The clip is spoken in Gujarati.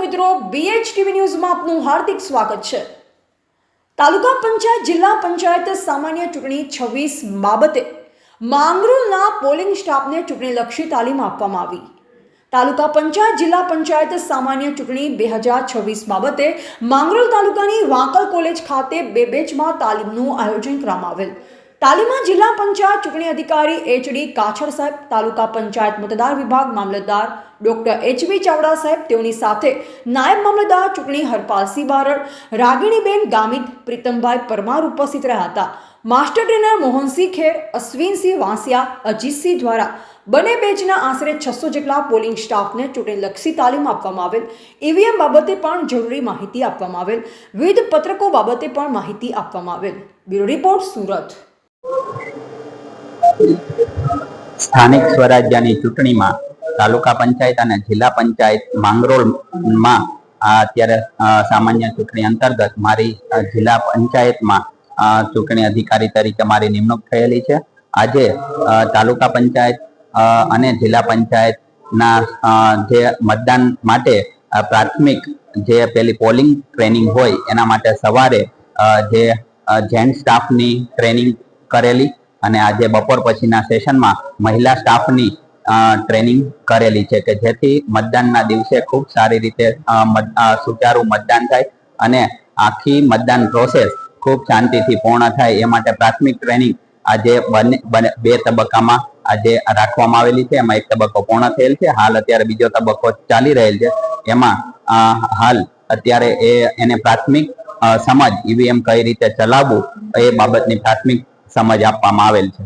મિત્રો, BHTV ન્યૂઝમાં આપનું હાર્દિક સ્વાગત છે। તાલુકા પંચાયત જિલ્લા પંચાયત સામાન્ય ચૂંટણી 26 બાબતે માંગરોળના પોલિંગ સ્ટાફને ચૂંટણીલક્ષી તાલીમ આપવામાં આવી। તાલુકા પંચાયત જિલ્લા પંચાયત સામાન્ય ચૂંટણી 2026 બાબતે માંગરોળ તાલુકાની વાંકલ કોલેજ ખાતે બે બેચમાં તાલીમનું આયોજન કરવામાં આવેલ। તાલીમમાં જિલ્લા પંચાયત ચૂંટણી અધિકારી HD કાછડ સાહેબ, તાલુકા પંચાયત મતદાર વિભાગ મામલતદાર ડોક્ટર HB ચાવડા સાહેબ, તેઓની સાથે નાયબ મામલતદાર ચૂંટણી હરપાલસિંહ બારડ, રાગીણીબેન ગામિત, પ્રીતમભાઈ પરમાર ઉપસ્થિત રહ્યા હતા। માસ્ટર ટ્રેનર મોહનસિંહ ખેર, અશ્વિનસિંહ વાંસિયા, અજીતસિંહ દ્વારા બંને બેચના આશરે 600 જેટલા પોલિંગ સ્ટાફને ચૂંટણીલક્ષી તાલીમ આપવામાં આવેલ। EVM બાબતે પણ જરૂરી માહિતી આપવામાં આવેલ। વિવિધ પત્રકો બાબતે પણ માહિતી આપવામાં આવેલ। Bureau report, Surat. સ્થાનિક સ્વરાજ્યની ચૂંટણીમાં તાલુકા પંચાયત અને જિલ્લા પંચાયત માંગરોળમાં અત્યારે સામાન્ય ચૂંટણી અંતર્ગત મારી જિલ્લા પંચાયતમાં ચૂંટણી અધિકારી તરીકે મારી નિમણૂક થયેલી છે। આજે તાલુકા પંચાયત અને જિલ્લા પંચાયતના જે મતદાન માટે પ્રાથમિક જે પેલી પોલિંગ ટ્રેનિંગ હોય એના માટે સવારે જે જેન્ટ સ્ટાફની ટ્રેનિંગ કરેલી અને આજે બપોર પછીના સેશનમાં મહિલા સ્ટાફની ટ્રેનિંગ કરેલી છે કે જેથી મતદાનના દિવસે ખૂબ સારી રીતે સુચારું મતદાન થાય અને આખી મતદાન પ્રોસેસ ખૂબ શાંતિથી પૂર્ણ થાય એ માટે પ્રાથમિક ટ્રેનિંગ આજે બે તબક્કામાં આજે રાખવામાં આવેલી છે। એમાં એક તબક્કો પૂર્ણ થયેલ છે, હાલ અત્યારે બીજો તબક્કો ચાલી રહેલ છે। એમાં હાલ અત્યારે એને પ્રાથમિક સમજ EVM કઈ રીતે ચલાવવું એ બાબતની પ્રાથમિક સમજ આપવામાં આવેલ છે।